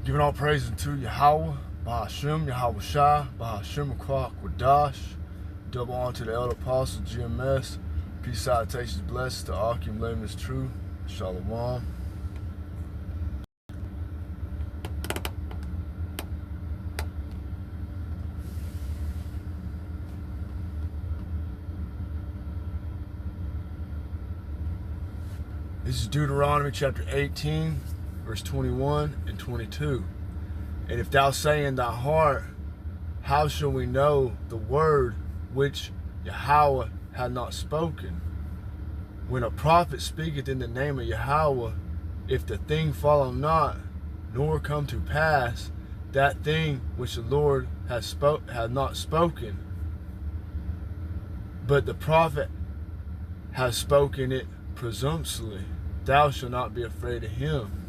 Giving all praise unto Yahweh, Bahashem, Yahweh Shai, Bahashem Kwak Wadash. Double on to the elder apostle, GMS. Peace, salutations, blessings to Akim, Layman is true. Shalom. This is Deuteronomy chapter 18, verse 21 and 22. And if thou say in thy heart, how shall we know the word which Yahweh had not spoken? When a prophet speaketh in the name of Yahweh, if the thing follow not, nor come to pass, that thing which the Lord had not spoken, but the prophet has spoken it presumptuously, thou shalt not be afraid of him.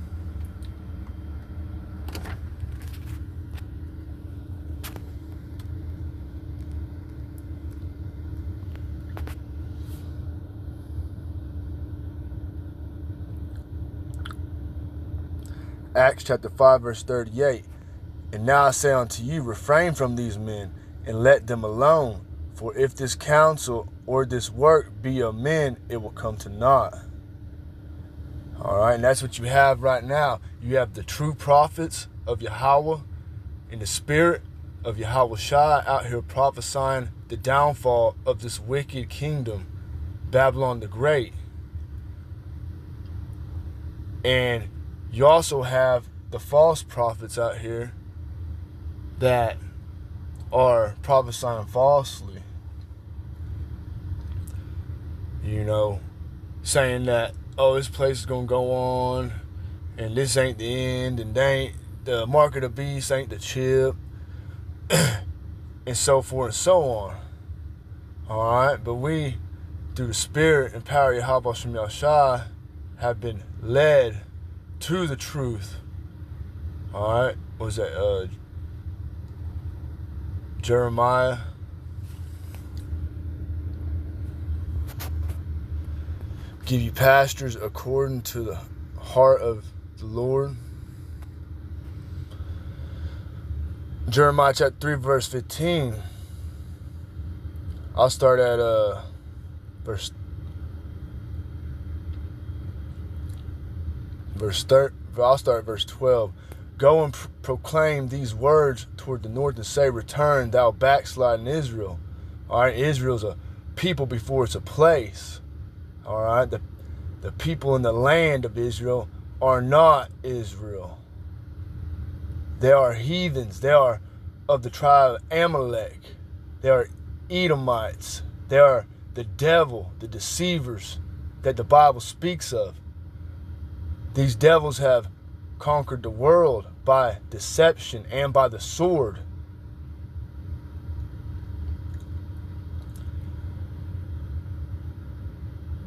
Acts chapter 5, verse 38. And now I say unto you, refrain from these men, and let them alone. For if this counsel or this work be of men, it will come to naught. All right, and that's what you have right now. You have the true prophets of Yahweh in the spirit of Yahweh Shai out here prophesying the downfall of this wicked kingdom, Babylon the Great. And you also have the false prophets out here that are prophesying falsely. You know, saying that, oh, this place is going to go on, and this ain't the end, and the mark of the beast ain't the chip, and so forth and so on. All right, but we, through the spirit and power of Yahweh Shem Yahshai, have been led to the truth. All right, what was that? Jeremiah. Give you pastors according to the heart of the Lord. Jeremiah chapter 3, verse 15. I'll start at verse 12. Go and proclaim these words toward the north and say, return, thou backsliding Israel. All right, Israel's a people before it's a place. All right, the people in the land of Israel are not Israel. They are heathens. They are of the tribe of Amalek. They are Edomites. They are the devil, the deceivers that the Bible speaks of. These devils have conquered the world by deception and by the sword.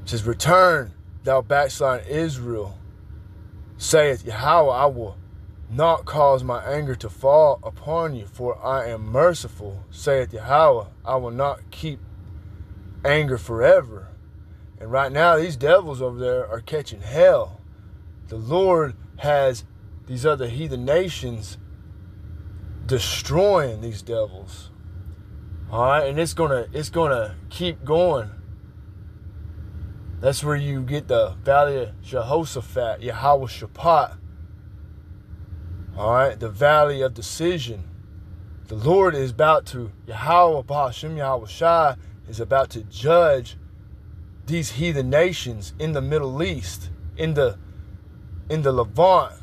It says, return, thou backsliding Israel, saith Yahweh, I will not cause my anger to fall upon you, for I am merciful, saith Yahweh, I will not keep anger forever. And right now, these devils over there are catching hell. The Lord has these other heathen nations destroying these devils. All right, and it's gonna keep going. That's where you get the valley of Jehoshaphat, Yahweh Shaphat. All right, the valley of decision. The Lord is about to, Yahweh Bahashem Yahweh Shai is about to judge these heathen nations in the Middle East, in the Levant.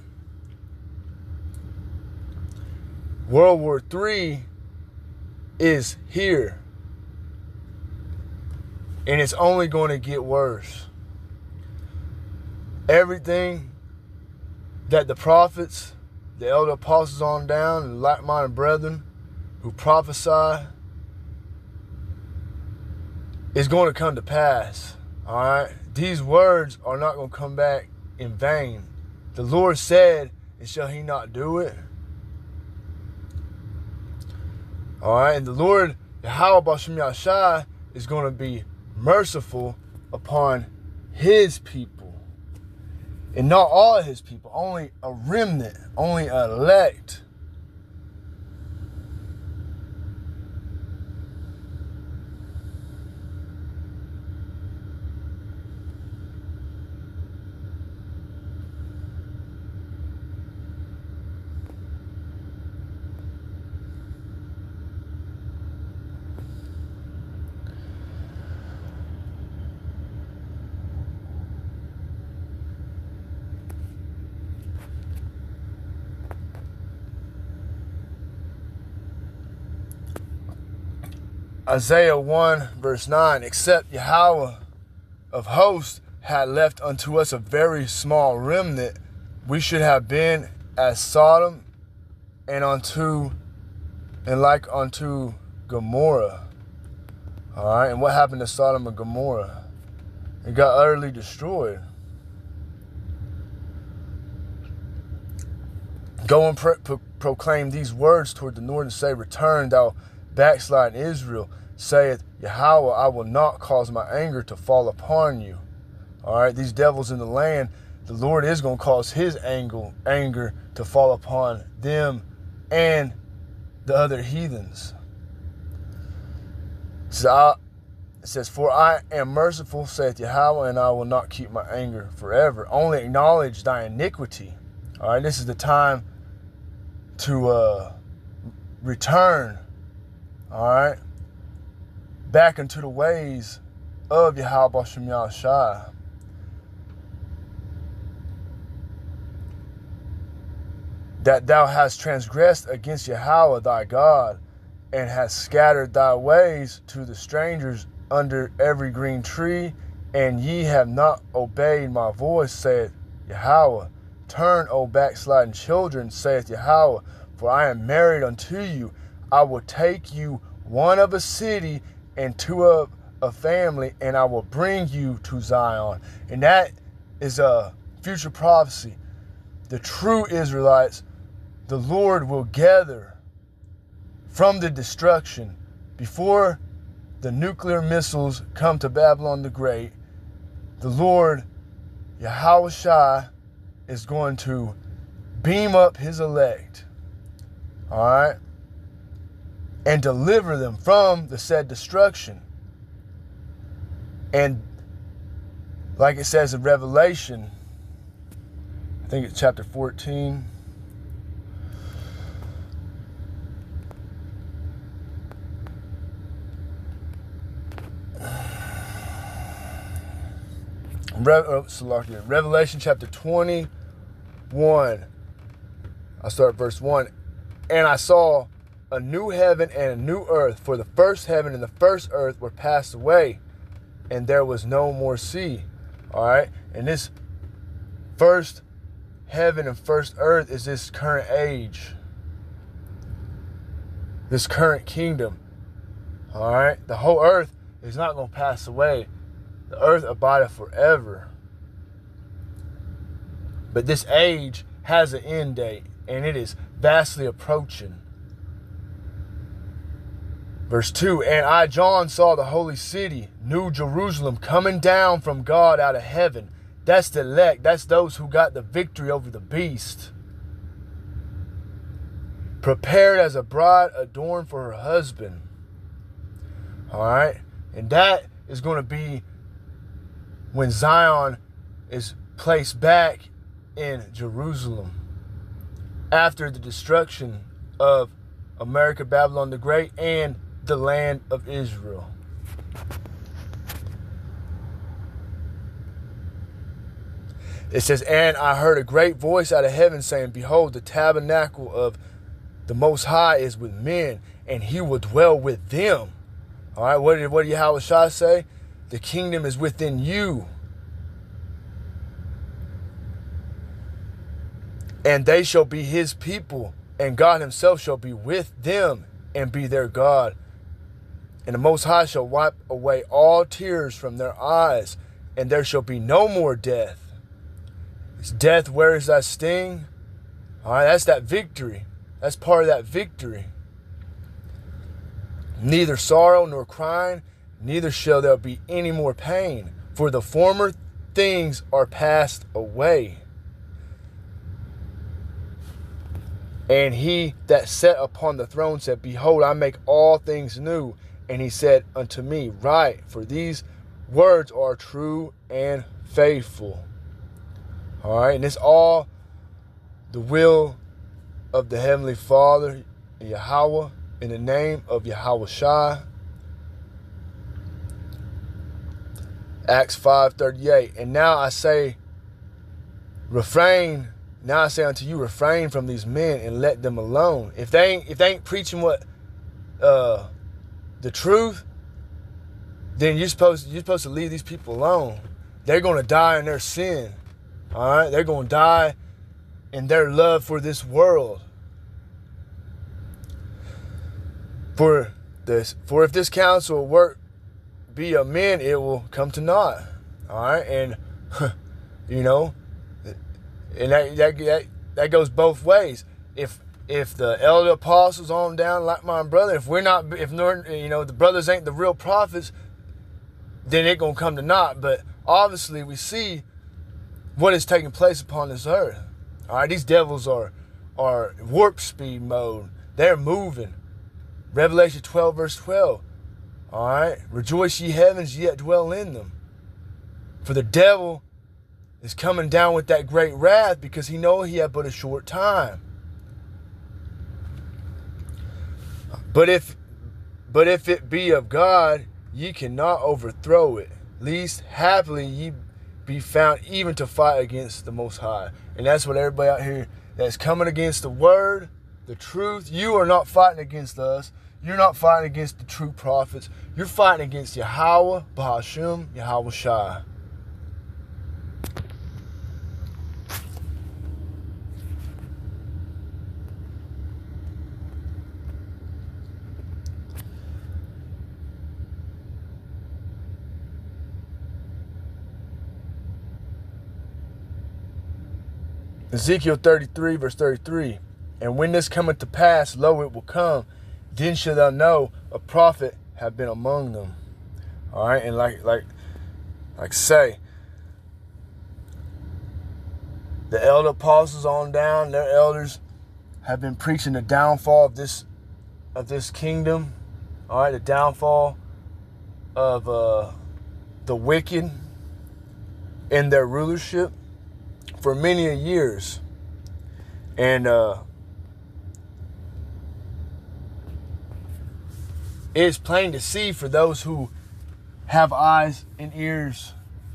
World War III is here. And it's only going to get worse. Everything that the prophets, the elder apostles on down, and like-minded brethren who prophesy is going to come to pass. All right? These words are not going to come back in vain. The Lord said, and shall he not do it? All right? And the Lord, Yahweh Bashem Yahshai, is going to be merciful upon his people. And not all of his people, only a remnant, only elect. Isaiah 1 verse 9, except Yahweh of hosts had left unto us a very small remnant, we should have been as Sodom and like unto Gomorrah. All right, and what happened to Sodom and Gomorrah? It got utterly destroyed. Go and proclaim these words toward the north and say, return, thou backsliding Israel, saith Yahweh, I will not cause my anger to fall upon you. All right, these devils in the land, the Lord is going to cause his anger to fall upon them and the other heathens. It says, for I am merciful, saith Yahweh, and I will not keep my anger forever. Only acknowledge thy iniquity. All right, this is the time to return, all right, back into the ways of Yahweh Bashem Yahushua. That thou hast transgressed against Yahweh thy God, and hast scattered thy ways to the strangers under every green tree, and ye have not obeyed my voice, saith Yahweh. Turn, O backsliding children, saith Yahweh, for I am married unto you. I will take you one of a city and two of a family, and I will bring you to Zion. And that is a future prophecy. The true Israelites, the Lord will gather from the destruction before the nuclear missiles come to Babylon the Great. The Lord, Yahushua, is going to beam up his elect, all right, and deliver them from the said destruction. And like it says in Revelation, I think it's chapter 14. Revelation chapter 21. I'll start verse 1. And I saw a new heaven and a new earth, for the first heaven and the first earth were passed away, and there was no more sea. All right? And this first heaven and first earth is this current age, this current kingdom. All right? The whole earth is not going to pass away. The earth abideth forever. But this age has an end date, and it is vastly approaching. Verse 2, and I, John, saw the holy city, New Jerusalem, coming down from God out of heaven. That's the elect. That's those who got the victory over the beast. Prepared as a bride adorned for her husband. All right? And that is going to be when Zion is placed back in Jerusalem after the destruction of America, Babylon the Great, and the land of Israel. It says, and I heard a great voice out of heaven saying, behold, the tabernacle of the Most High is with men, and he will dwell with them. All right, what did Yahushua say? The kingdom is within you. And they shall be his people, and God himself shall be with them and be their God. And the Most High shall wipe away all tears from their eyes, and there shall be no more death. It's death, where is thy sting? All right, that's that victory. That's part of that victory. Neither sorrow nor crying, neither shall there be any more pain. For the former things are passed away. And he that sat upon the throne said, Behold, I make all things new. And he said unto me, Write, for these words are true and faithful. All right, and it's all the will of the Heavenly Father, Yahweh, in the name of Yahweh Shai. Acts 5:38. And now I say unto you, refrain from these men and let them alone. If they ain't preaching what the truth, then you're supposed to leave these people alone. They're gonna die in their sin. All right, they're gonna die in their love for this world. For if this counsel work be of men, it will come to naught. All right, and you know, and that goes both ways. If the elder apostles on down, like my brother, if the brothers ain't the real prophets, then it gonna come to naught. But obviously, we see what is taking place upon this earth. All right, these devils are warp speed mode. They're moving. Revelation 12 verse 12. All right, rejoice ye heavens, ye that dwell in them. For the devil is coming down with that great wrath, because he know he had but a short time. But if it be of God, ye cannot overthrow it, lest happily ye be found even to fight against the Most High. And that's what everybody out here that's coming against the word, the truth, you are not fighting against us. You're not fighting against the true prophets. You're fighting against Yahweh, Bahasham, Yahweh Shai. Ezekiel 33 verse 33. And when this cometh to pass, lo, it will come. Then shalt thou know a prophet have been among them. All right, and like say, the elder apostles on down, their elders have been preaching the downfall of this kingdom. All right, the downfall of the wicked in their rulership for many a years, and it's plain to see for those who have eyes and ears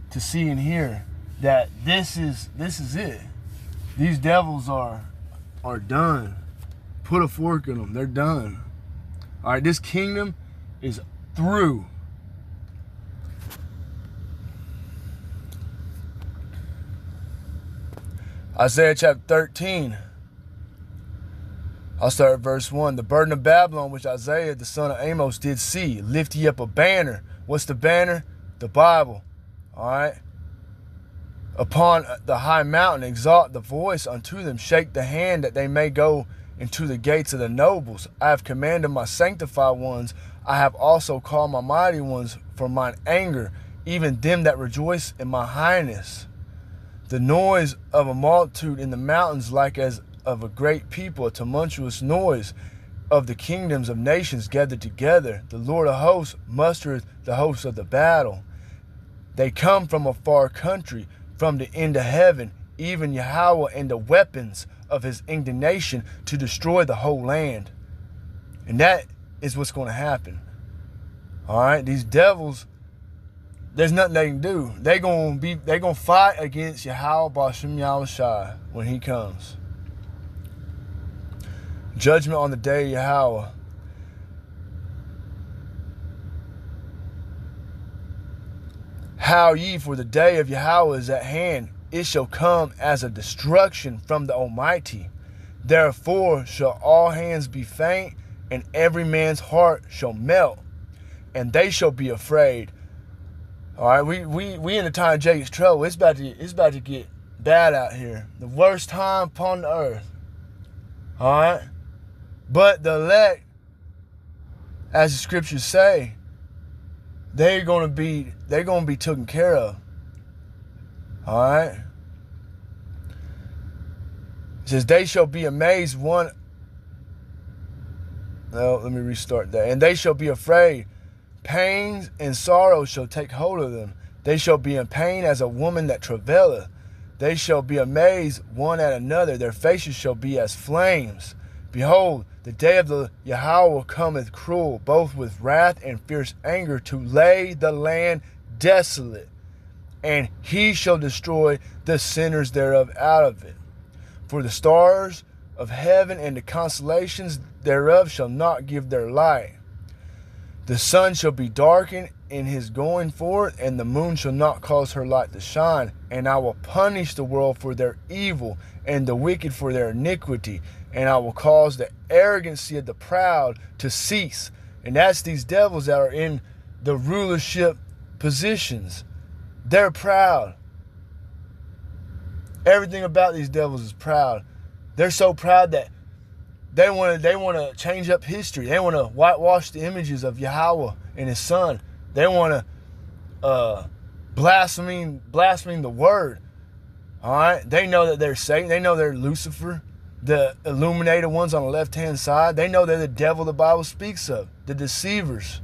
to see and hear that this is it. These devils are done. Put a fork in them. They're done. All right, this kingdom is through. Isaiah chapter 13. I'll start at verse 1. The burden of Babylon, which Isaiah the son of Amos did see, lift ye up a banner. What's the banner? The Bible. All right. Upon the high mountain, exalt the voice unto them. Shake the hand that they may go into the gates of the nobles. I have commanded my sanctified ones. I have also called my mighty ones for mine anger, even them that rejoice in my highness. The noise of a multitude in the mountains, like as of a great people, a tumultuous noise of the kingdoms of nations gathered together. The Lord of hosts mustereth the hosts of the battle. They come from a far country, from the end of heaven, even Yahweh, and the weapons of his indignation to destroy the whole land. And that is what's going to happen. All right, these devils, there's nothing they can do. They're gonna fight against Yahweh, Bahasham, Yahweh Shai when he comes. Judgment on the day of Yahweh. How ye, for the day of Yahweh is at hand. It shall come as a destruction from the Almighty. Therefore shall all hands be faint, and every man's heart shall melt, and they shall be afraid. All right, we in the time of Jacob's trouble. It's about to get bad out here. The worst time upon the earth. All right, but the elect, as the scriptures say, they're gonna be taken care of. All right. It says, they shall be amazed one. No, let me restart that. And they shall be afraid. Pains and sorrow shall take hold of them. They shall be in pain as a woman that travaileth. They shall be amazed one at another. Their faces shall be as flames. Behold, the day of the Yahweh cometh cruel, both with wrath and fierce anger, to lay the land desolate. And he shall destroy the sinners thereof out of it. For the stars of heaven and the constellations thereof shall not give their light. The sun shall be darkened in his going forth, and the moon shall not cause her light to shine. And I will punish the world for their evil, and the wicked for their iniquity. And I will cause the arrogancy of the proud to cease. And that's these devils that are in the rulership positions. They're proud. Everything about these devils is proud. They're so proud that they want to change up history. They want to whitewash the images of Yahweh and his son. They want to blaspheme the word. All right? They know that they're Satan. They know they're Lucifer, the illuminated ones on the left-hand side. They know they're the devil the Bible speaks of, the deceivers.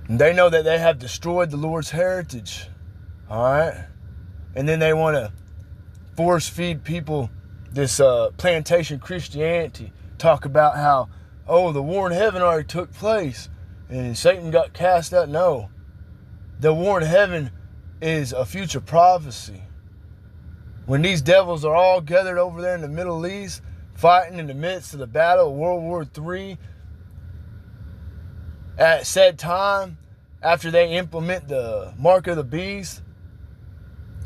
And they know that they have destroyed the Lord's heritage. All right? And then they want to force feed people this plantation Christianity. Talk about how, oh, the war in heaven already took place and Satan got cast out. No. The war in heaven is a future prophecy. When these devils are all gathered over there in the Middle East, fighting in the midst of the battle of World War III, at said time, after they implement the mark of the beast,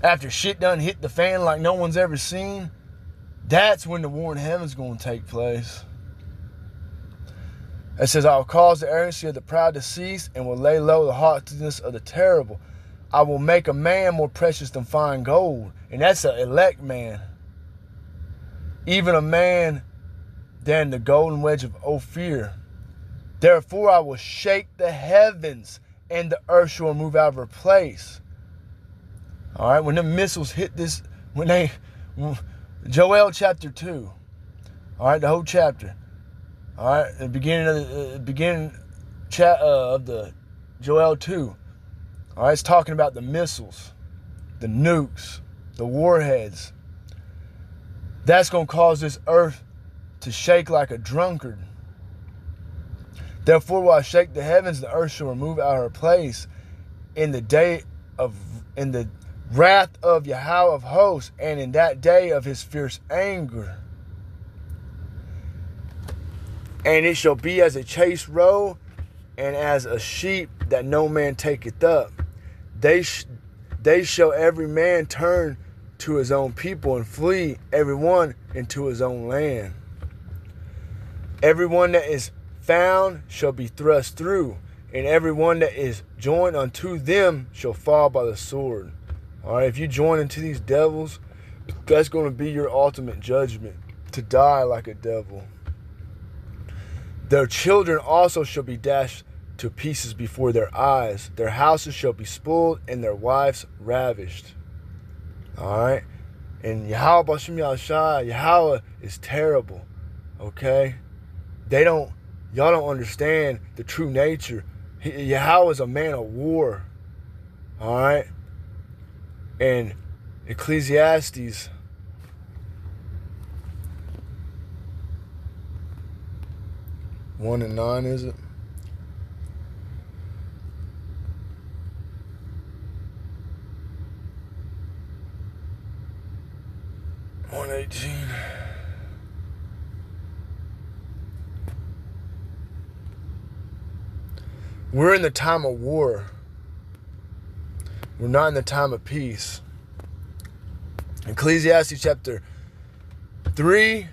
after shit done hit the fan like no one's ever seen, that's when the war in heaven's going to take place. It says, I will cause the arrogancy of the proud to cease, and will lay low the haughtiness of the terrible. I will make a man more precious than fine gold. And that's an elect man. Even a man than the golden wedge of Ophir. Therefore I will shake the heavens, and the earth shall move out of her place. All right, when the missiles hit this, Joel chapter 2, all right, the whole chapter, all right, the beginning of the Joel 2, all right, it's talking about the missiles, the nukes, the warheads. That's going to cause this earth to shake like a drunkard. Therefore will I shake the heavens, the earth shall remove out her place in the wrath of Yahweh of hosts, and in that day of his fierce anger. And it shall be as a chased roe, and as a sheep that no man taketh up. They shall every man turn to his own people, and flee every one into his own land. Every one that is found shall be thrust through, and every one that is joined unto them shall fall by the sword. All right, if you join into these devils, that's going to be your ultimate judgment, to die like a devil. Their children also shall be dashed to pieces before their eyes. Their houses shall be spoiled, and their wives ravished. All right, and Yahweh B'Shem Yahshai, Yahweh is terrible. Okay, y'all don't understand the true nature. Yahweh is a man of war. All right. And Ecclesiastes 1:9, is it? (1:18). We're in the time of war. We're not in the time of peace. Ecclesiastes chapter 3,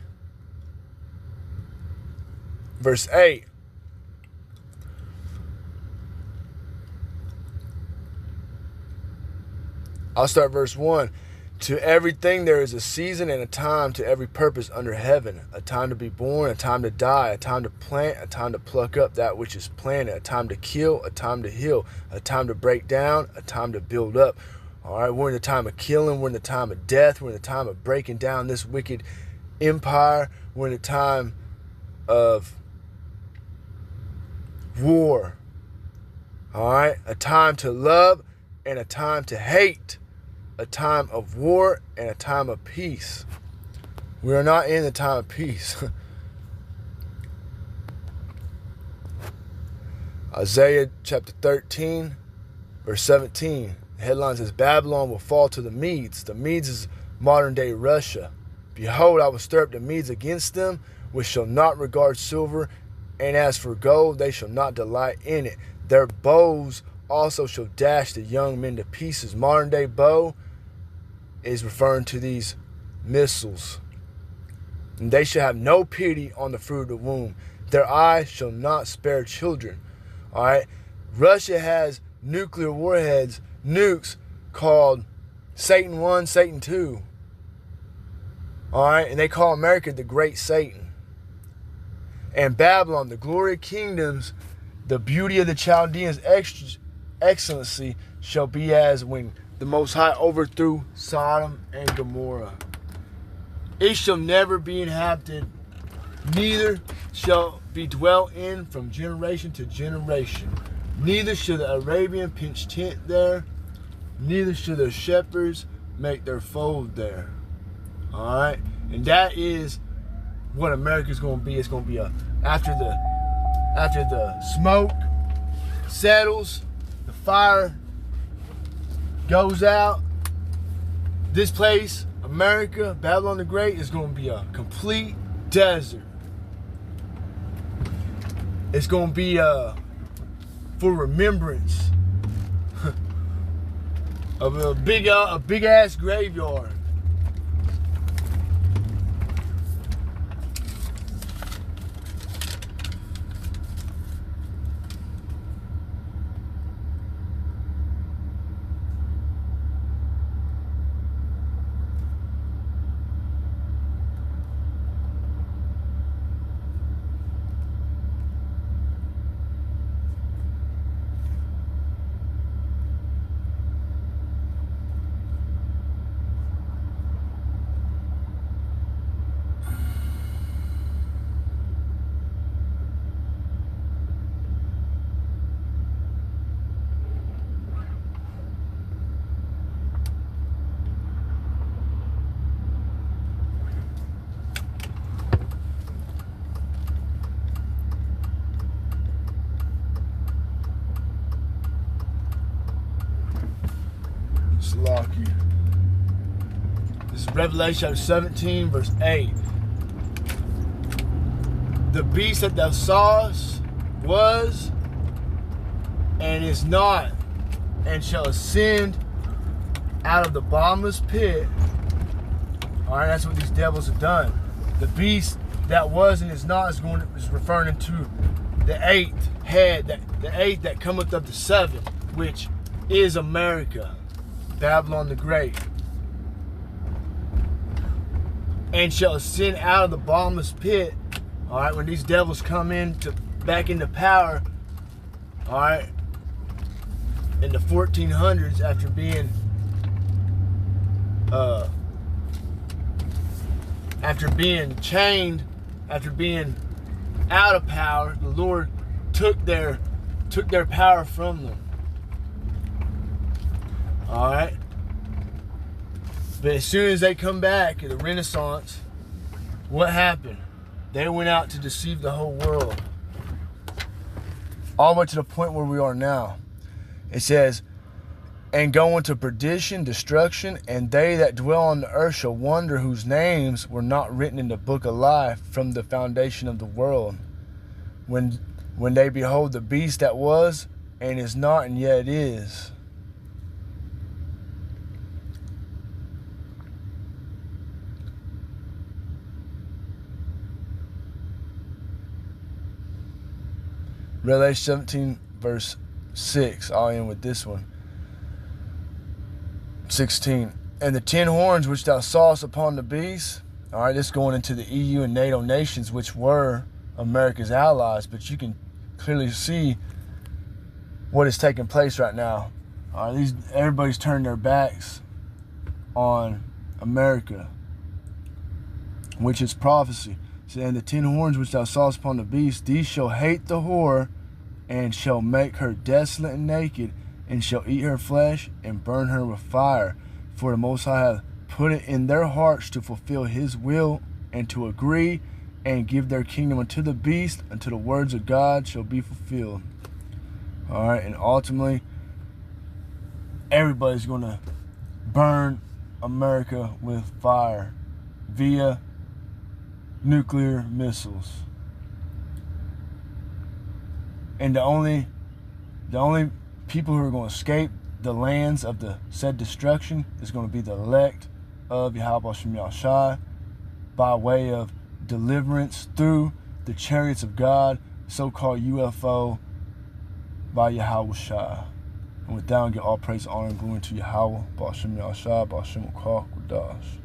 verse 8. I'll start verse 1. To everything there is a season and a time to every purpose under heaven, a time to be born, a time to die, a time to plant, a time to pluck up that which is planted, a time to kill, a time to heal, a time to break down, a time to build up. All right, we're in the time of killing, we're in the time of death, we're in the time of breaking down this wicked empire, we're in the time of war. All right, a time to love and a time to hate. A time of war and a time of peace. We are not in the time of peace. Isaiah chapter 13, verse 17. The headline says, Babylon will fall to the Medes. The Medes is modern day Russia. Behold, I will stir up the Medes against them, which shall not regard silver, and as for gold, they shall not delight in it. Their bows also shall dash the young men to pieces. Modern day bow is referring to these missiles. And they shall have no pity on the fruit of the womb. Their eyes shall not spare children. All right. Russia has nuclear warheads, nukes called Satan 1, Satan 2. All right. And they call America the Great Satan. And Babylon, the glory of kingdoms, the beauty of the Chaldeans' excellency shall be as when the Most High overthrew Sodom and Gomorrah. It shall never be inhabited, neither shall be dwelt in from generation to generation. Neither shall the Arabian pitch tent there, neither shall the shepherds make their fold there. All right, and that is what America's going to be. It's going to be after the smoke settles, the fire goes out, this place, America, Babylon the Great, is going to be a complete desert. It's going to be for remembrance of a big ass graveyard. This is Revelation 17, verse 8. The beast that thou sawest was and is not, and shall ascend out of the bottomless pit. All right, that's what these devils have done. The beast that was and is not is referring to the eighth head, the eighth that cometh of the seven, which is America, Babylon the Great. And shall ascend out of the bottomless pit. All right, when these devils come back into power, all right, in the 1400s, after being chained, after being out of power, the Lord took their power from them. All right. But as soon as they come back at the Renaissance, what happened? They went out to deceive the whole world. All the way to the point where we are now. It says, and go into perdition, destruction, and they that dwell on the earth shall wonder whose names were not written in the book of life from the foundation of the world. When they behold the beast that was, and is not, and yet is. Revelation 17, verse 6. I'll end with this one. 16. And the 10 horns which thou sawest upon the beast, all right, this is going into the EU and NATO nations, which were America's allies, but you can clearly see what is taking place right now. All right, everybody's turned their backs on America, which is prophecy. Saying the 10 horns which thou sawest upon the beast, these shall hate the whore, and shall make her desolate and naked, and shall eat her flesh, and burn her with fire. For the Most High hath put it in their hearts to fulfill his will, and to agree, and give their kingdom unto the beast, until the words of God shall be fulfilled. All right, and ultimately, everybody's going to burn America with fire via nuclear missiles. And the only people who are going to escape the lands of the said destruction is going to be the elect of Yahweh Shem Yahshai by way of deliverance through the chariots of God, so-called UFO, by Yahweh Shai. And with that, I give all praise, honor, and glory to Yahweh, Ba'ashem Yahshai, Ba'ashem Ukah, Qudash.